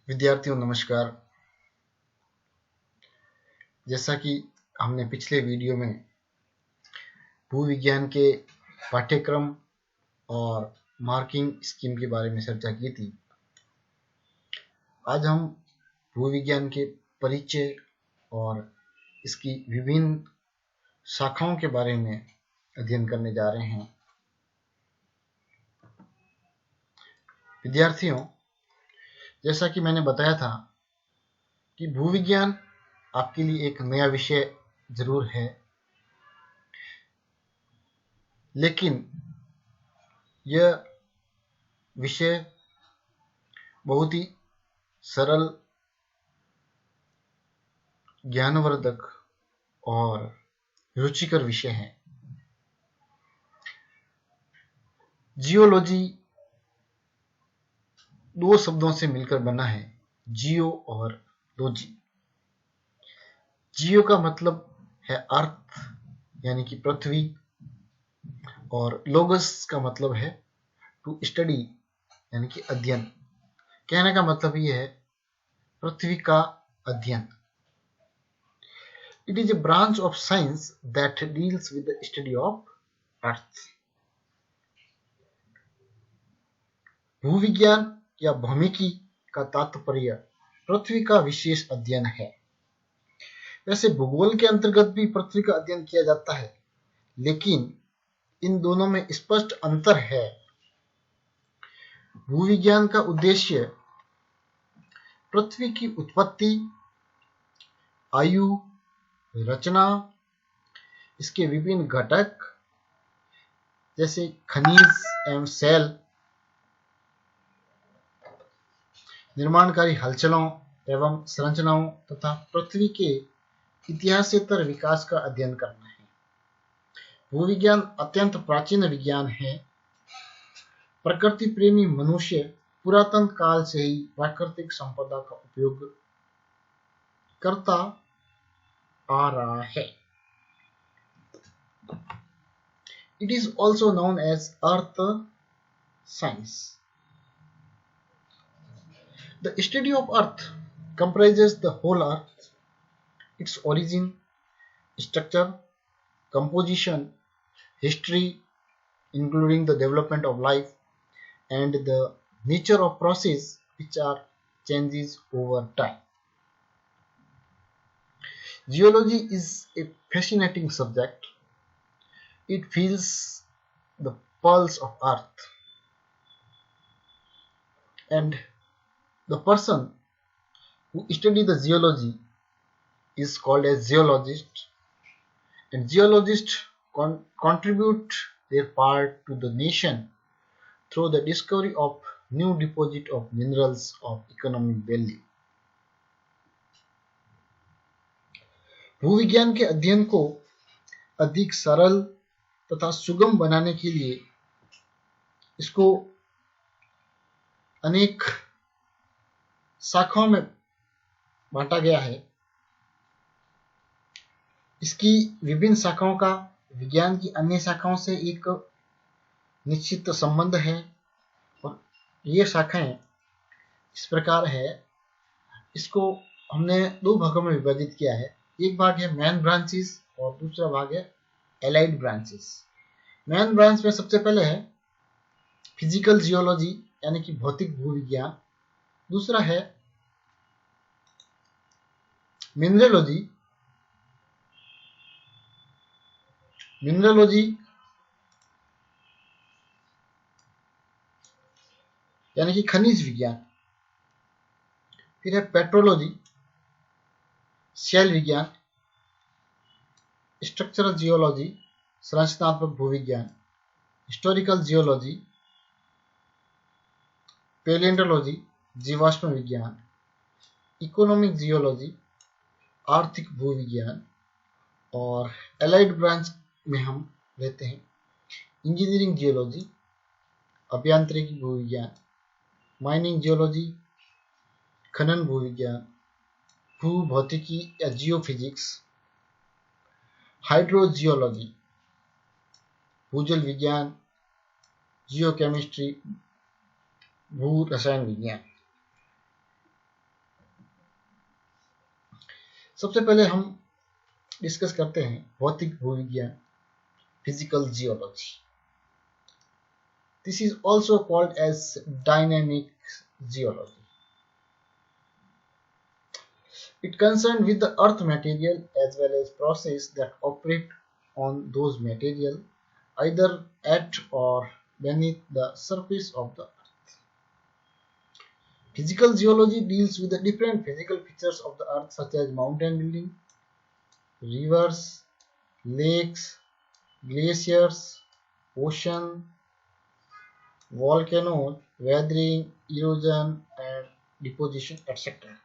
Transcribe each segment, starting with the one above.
विद्यार्थियों नमस्कार। जैसा कि हमने पिछले वीडियो में भूविज्ञान के पाठ्यक्रम और मार्किंग स्कीम के बारे में चर्चा की थी, आज हम भूविज्ञान के परिचय और इसकी विभिन्न शाखाओं के बारे में अध्ययन करने जा रहे हैं। विद्यार्थियों, जैसा कि मैंने बताया था कि भूविज्ञान आपके लिए एक नया विषय जरूर है, लेकिन यह विषय बहुत ही सरल, ज्ञानवर्धक और रुचिकर विषय है। जियोलॉजी दो शब्दों से मिलकर बना है, जियो और लॉजी। जियो का मतलब है अर्थ यानी कि पृथ्वी, और लोगस का मतलब है टू स्टडी यानी कि अध्ययन। कहने का मतलब ये है पृथ्वी का अध्ययन। It is a branch of science that deals with the study of earth. भूविज्ञान या भौमिकी का तात्पर्य पृथ्वी का विशेष अध्ययन है। वैसे भूगोल के अंतर्गत भी पृथ्वी का अध्ययन किया जाता है, लेकिन इन दोनों में स्पष्ट अंतर है। भूविज्ञान का उद्देश्य पृथ्वी की उत्पत्ति, आयु, रचना, इसके विभिन्न घटक जैसे खनिज एवं सेल, निर्माणकारी हलचलों एवं संरचनाओं तथा पृथ्वी के इतिहासेतर विकास का अध्ययन करना है। भूविज्ञान अत्यंत प्राचीन विज्ञान है। प्रकृति प्रेमी मनुष्य पुरातन काल से ही प्राकृतिक संपदा का उपयोग करता आ रहा है। It is also known as earth science. The study of earth comprises the whole earth, its origin, structure, composition, history, including the development of life, and the nature of process which are changes over time. Geology is a fascinating subject. It feels the pulse of earth, and the person who study the geology is called as geologist, and geologists contribute their part to the nation through the discovery of new deposit of minerals of economic value. भूविज्ञान के अध्ययन को अधिक सरल तथा सुगम बनाने के लिए इसको अनेक शाखाओं में बांटा गया है। इसकी विभिन्न शाखाओं का विज्ञान की अन्य शाखाओं से एक निश्चित संबंध है, और ये शाखाएं इस प्रकार है। इसको हमने दो भागों में विभाजित किया है। एक भाग है मेन ब्रांचेस और दूसरा भाग है एलाइड ब्रांचेस। मेन ब्रांच में सबसे पहले है फिजिकल जियोलॉजी यानी कि भौतिक भूविज्ञान, दूसरा है मिनरलोजी यानी कि खनिज विज्ञान, फिर है पेट्रोलॉजी, सेल विज्ञान, स्ट्रक्चरल जियोलॉजी, संरचनात्मक भूविज्ञान, हिस्टोरिकल जियोलॉजी, पैलियोंटोलॉजी, जीवाश्म विज्ञान, इकोनॉमिक जियोलॉजी, आर्थिक भूविज्ञान, और एलाइड ब्रांच में हम लेते हैं इंजीनियरिंग जियोलॉजी, अभियांत्रिकी भूविज्ञान, माइनिंग जियोलॉजी, खनन भूविज्ञान, भूभौतिकी या जियोफिजिक्स, हाइड्रोजियोलॉजी, भूजल विज्ञान, जियोकेमिस्ट्री, भू रसायन विज्ञान। सबसे पहले हम डिस्कस करते हैं भौतिक भूविज्ञान, physical geology. This is also called as dynamic geology. It concerned with the earth material as well as process that operate on those material either at or beneath the surface of the earth. Physical geology deals with the different physical features of the earth such as mountain building, rivers, lakes, glaciers, ocean, volcanoes, weathering, erosion and deposition etc.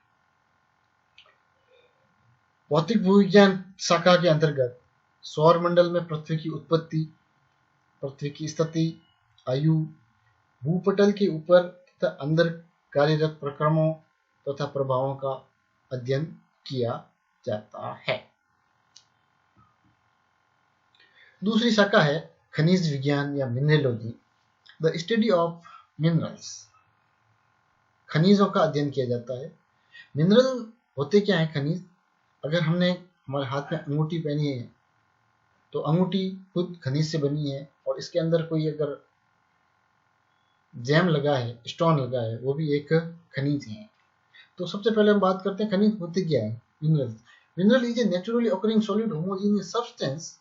भौतिक भूविज्ञान शाखा के अंतर्गत सौरमंडल में पृथ्वी की उत्पत्ति, पृथ्वी की स्थिति, आयु, भूपटल के ऊपर तथा अंदर कार्यरत प्रक्रमों तथा प्रभावों का अध्ययन किया जाता है. दूसरी शाखा है खनिज विज्ञान या मिनरलोजी, द स्टडी ऑफ मिनरल्स. खनिजों का अध्ययन किया जाता है. मिनरल होते क्या है खनिज? अगर हमने हमारे हाथ में अंगूठी पहनी है तो अंगूठी खुद खनिज से बनी है और इसके अंदर कोई अगर जैम लगा है, स्टोन लगा है, वो भी एक खनिज है. तो सबसे पहले हम बात करते हैं खनिज होते क्या है. Mineral. Mineral is a naturally occurring solid homogeneous substance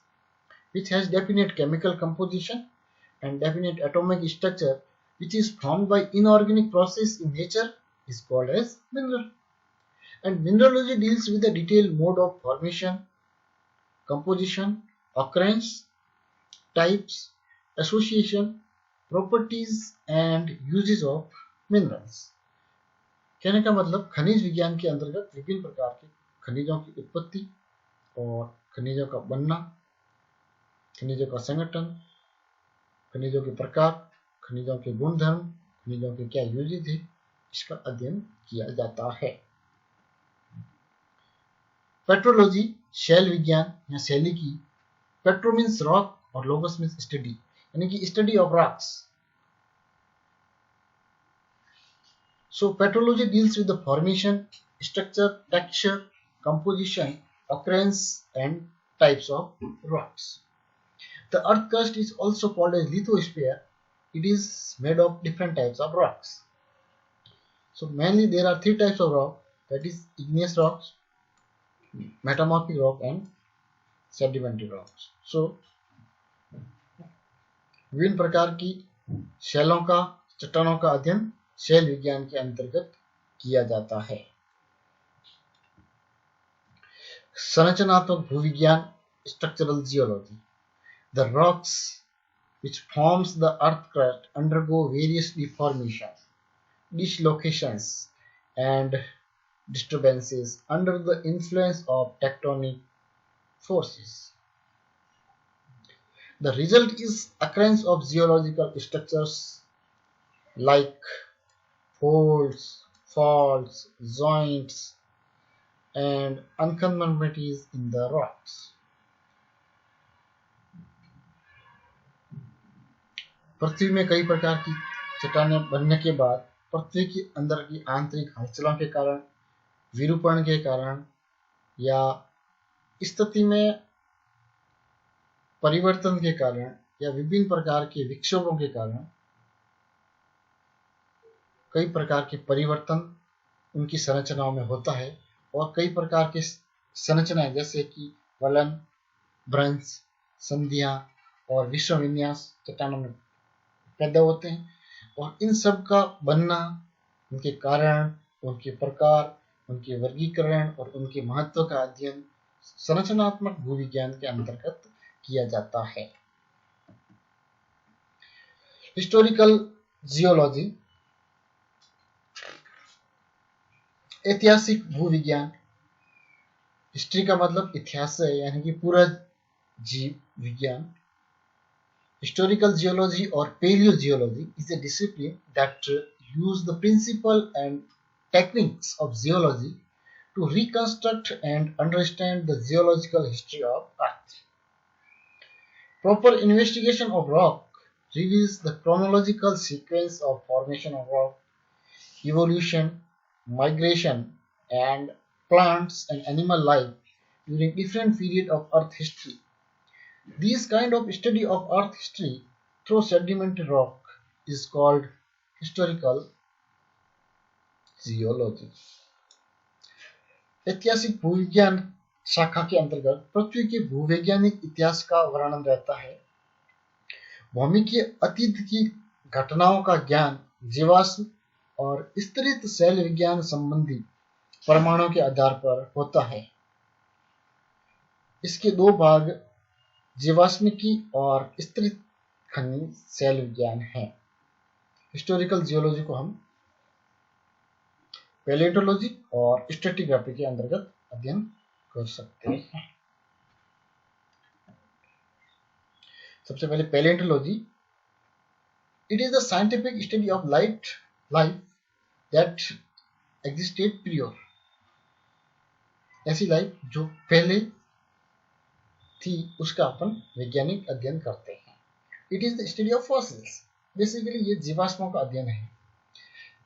which has definite chemical composition and definite atomic structure which is formed by inorganic process in nature is called as mineral. And mineralogy deals with the detailed mode of formation, composition, occurrence, types, association, properties and uses of minerals. कहने का मतलब खनिज विज्ञान के अंतर्गत विभिन्न प्रकार के खनिजों की उत्पत्ति और खनिजों का बनना, खनिजों का संगठन, खनिजों के प्रकार, खनिजों के गुणधर्म, खनिजों के क्या यूजेज है, इसका अध्ययन किया जाता है. पेट्रोलॉजी शैल विज्ञान या शैली की. पेट्रो मीन्स रॉक और लोगस मीन्स स्टडी, यानी कि study of rocks. So petrology deals with the formation, structure, texture, composition, occurrence and types of rocks. The earth crust is also called as lithosphere. It is made of different types of rocks. So mainly there are three types of rock, that is igneous rocks, metamorphic rock and sedimentary rocks. So विभिन्न प्रकार की शैलों का, चट्टानों का अध्ययन शैल विज्ञान के अंतर्गत किया जाता है. संरचनात्मक भूविज्ञान, structural geology. The rocks which forms the earth crust undergo various deformations, dislocations and disturbances under the influence of tectonic forces. The result is occurrence of geological structures like folds, faults, joints and unconformities in the rocks. पृथ्वी में कई प्रकार की चट्टानें बनने के बाद पृथ्वी के अंदर की आंतरिक हलचलों के कारण, विरूपण के कारण या स्थिति में परिवर्तन के कारण या विभिन्न प्रकार के विक्षोभों के कारण कई प्रकार के परिवर्तन उनकी संरचनाओं में होता है और कई प्रकार की संरचनाएं जैसे कि वलन, भ्रंश, संधियां और विश्व विन्यास चट्टानों में पैदा होते हैं. और इन सब का बनना, उनके कारण, उनके प्रकार, उनके वर्गीकरण और उनके महत्व का अध्ययन संरचनात्मक भूविज्ञान के अंतर्गत किया जाता है. हिस्टोरिकल जियोलॉजी, ऐतिहासिक भूविज्ञान. हिस्ट्री का मतलब इतिहास है, यानी कि पूरा जीव विज्ञान. Historical geology or paleogeology is a discipline that use the principle and techniques of geology to reconstruct and understand the geological history of Earth. Proper investigation of rock reveals the chronological sequence of formation of rock, evolution, migration, and plants, and animal life during different periods of Earth history. This kind of study of Earth history through sedimentary rock is called historical geology. ऐतिहासिक भूविज्ञान शाखा के अंतर्गत पृथ्वी के भूवैज्ञानिक इतिहास का वर्णन रहता है। भूमि के अतीत की घटनाओं का ज्ञान जीवाश्म और स्तरित शैल विज्ञान संबंधी प्रमाणों के आधार पर होता है। इसके दो भाग जीवाश्मिकी और स्तरित खनिज शैल विज्ञान है। हिस्टोरिकल जियोलॉजी को हम पैलियोंटोलॉजी और स्ट्रेटिग्राफी के अंतर्गत अध्ययन कर सकते हैं। सबसे पहले palaeontology, it is the scientific study of life that existed prior, ऐसी लाइफ जो पहले थी उसका अपन वैज्ञानिक अध्ययन करते हैं। It is the study of fossils, basically ये जीवाश्मों का अध्ययन है।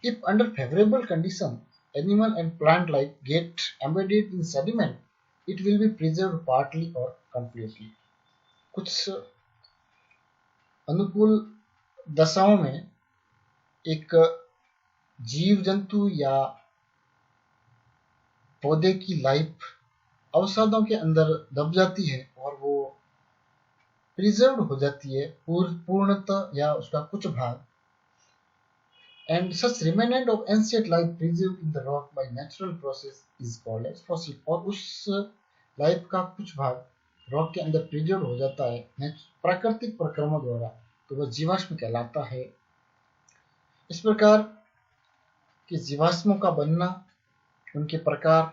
If under favourable condition animal and plant life get embedded in sediment, it will be preserved partly or completely. कुछ अनुकूल दशाओं में एक जीव जंतु या पौधे की लाइफ अवसादों के अंदर दब जाती है और वो प्रिजर्व हो जाती है पूर्णतः या उसका कुछ भाग। And such remnant of ancient life preserved in the rock by natural process is called as fossil. और उस लाइफ का कुछ भाग रॉक के अंदर प्रिजर्व हो जाता है प्राकृतिक प्रक्रमों द्वारा, तो वह जीवाश्म कहलाता है। इस प्रकार के जीवाश्मों का बनना, उनके प्रकार,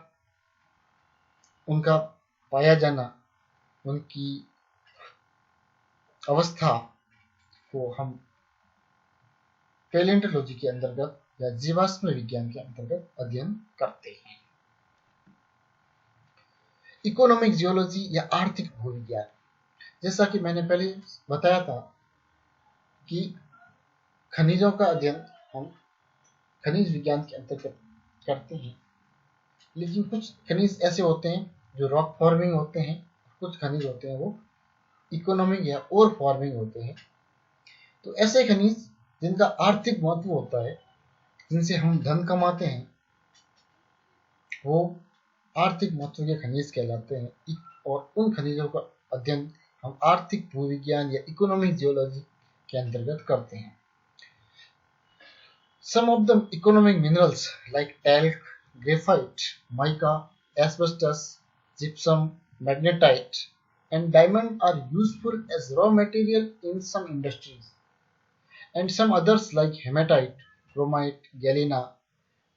उनका पाया जाना, उनकी अवस्था को हम पैलियोंटोलॉजी के अंतर्गत या जीवाश्म विज्ञान के अंतर्गत अध्ययन करते हैं। इकोनॉमिक जियोलॉजी या आर्थिक भूविज्ञान, जैसा कि मैंने पहले बताया था कि खनिजों का अध्ययन हम खनिज विज्ञान के अंतर्गत करते हैं, लेकिन कुछ खनिज ऐसे होते हैं जो रॉक फॉर्मिंग होते हैं, कुछ खनिज होते हैं वो इकोनॉमिक या और फॉर्मिंग होते हैं। तो ऐसे खनिज जिनका आर्थिक महत्व होता है, जिनसे हम धन कमाते हैं, वो आर्थिक महत्व के खनिज कहलाते हैं। और उन खनिजों का अध्ययन हम आर्थिक भूविज्ञान या इकोनॉमिक जियोलॉजी के अंतर्गत करते हैं। Some of the economic minerals like talc, graphite, mica, asbestos, gypsum, magnetite, and diamond are useful as raw material in some industries, and some others like hematite, chromite, galena,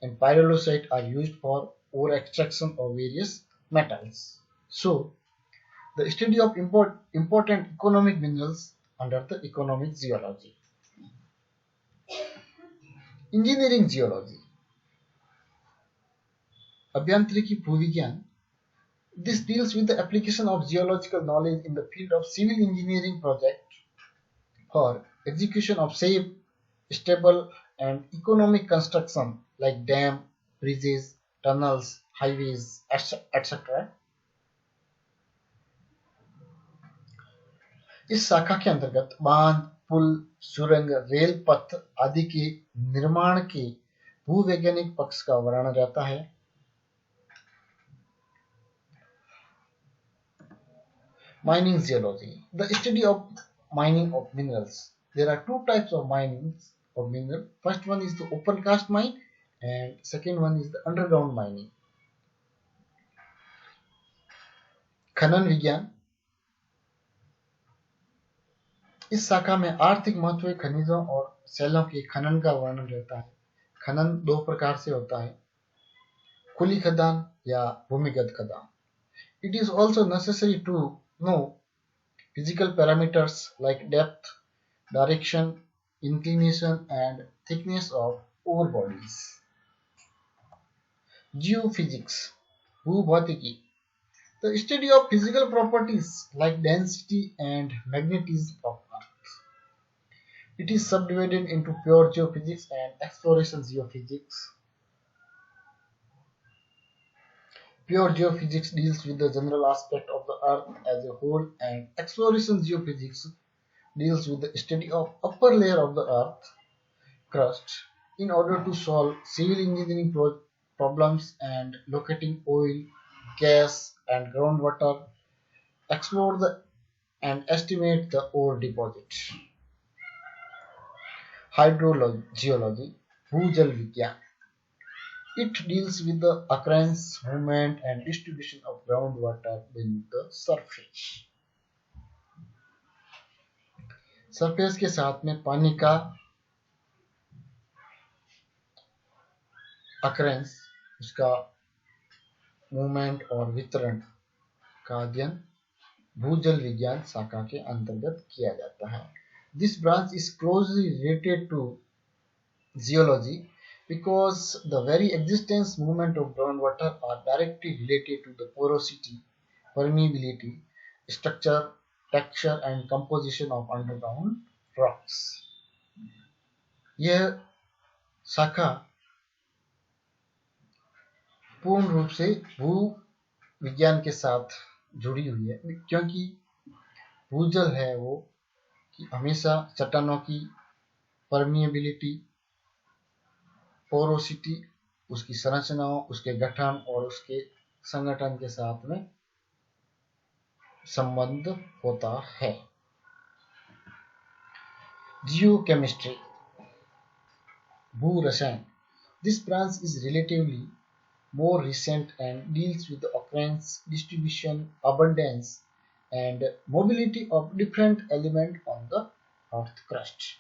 and pyrolusite are used for ore extraction of various metals. So, the study of important economic minerals under the economic geology. Engineering geology, अभियांत्रिकी भूविज्ञान. This deals with the application of geological knowledge in the field of civil engineering project for execution of safe, stable, and economic construction like dam, bridges, tunnels, highways, etc. इस शाखा के अंतर्गत बांध, पुल, सुरंग, rail पथ आदि के निर्माण के भूवैज्ञानिक पक्ष का वर्णन रहता है। Mining geology, the study of mining of minerals. There are two types of mining of mineral. First one is the open cast mine and second one is the underground mining. खनन विज्ञान, इस शाखा में आर्थिक महत्व खनिजों और शैलों के खनन का वर्णन रहता है। खनन दो प्रकार से होता है, खुली खदान या भूमिगत खदान। It is also necessary to know physical parameters like depth, direction, inclination, and thickness of ore bodies. Geophysics, भूभौतिकी, the study of physical properties like density and magnetism of Earth. It is subdivided into pure geophysics and exploration geophysics. Pure geophysics deals with the general aspect of the Earth as a whole, and exploration geophysics deals with the study of upper layer of the Earth crust in order to solve civil engineering problems and locating oil, gas, and groundwater, explore the and estimate the ore deposit. Hydrogeology, भूजल विज्ञान. It deals with the occurrence, movement, and distribution of groundwater beneath the surface. Surface के साथ में पानी का occurrence, उसका movement और वितरण का अध्ययन भूजल विज्ञान शाखा के अंतर्गत किया जाता है. This branch is closely related to geology because the very existence movement of groundwater are directly related to the porosity, permeability, structure, texture and composition of underground rocks. यह शाखा पूर्ण रूप से भू विज्ञान के साथ जुड़ी हुई है, क्योंकि भूजल है वो कि हमेशा चट्टानों की परमिएबिलिटी, पोरोसिटी, उसकी संरचनाओं, उसके गठन और उसके संगठन के साथ में संबंध होता है. जियोकेमिस्ट्री, भू रसायन. This branch is relatively more recent and deals with the occurrence, distribution, abundance, and mobility of different elements on the earth crust.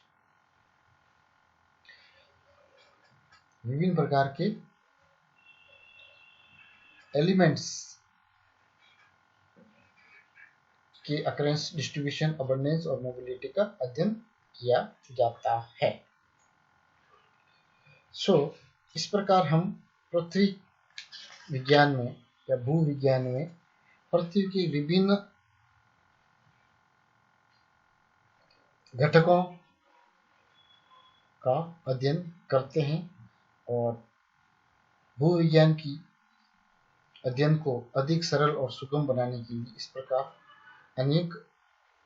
विभिन्न प्रकार के एलिमेंट्स के अकरेंस, डिस्ट्रीब्यूशन, अबंडेंस और मोबिलिटी का अध्ययन किया जाता है. इस प्रकार हम पृथ्वी विज्ञान में या भू विज्ञान में पृथ्वी के विभिन्न घटकों का अध्ययन करते हैं और भू विज्ञान की अध्ययन को अधिक सरल और सुगम बनाने के लिए इस प्रकार अनेक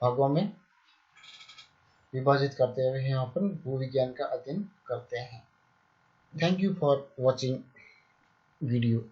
भागों में विभाजित करते हुए यहाँ पर भू विज्ञान का अध्ययन करते हैं. Thank you for watching video.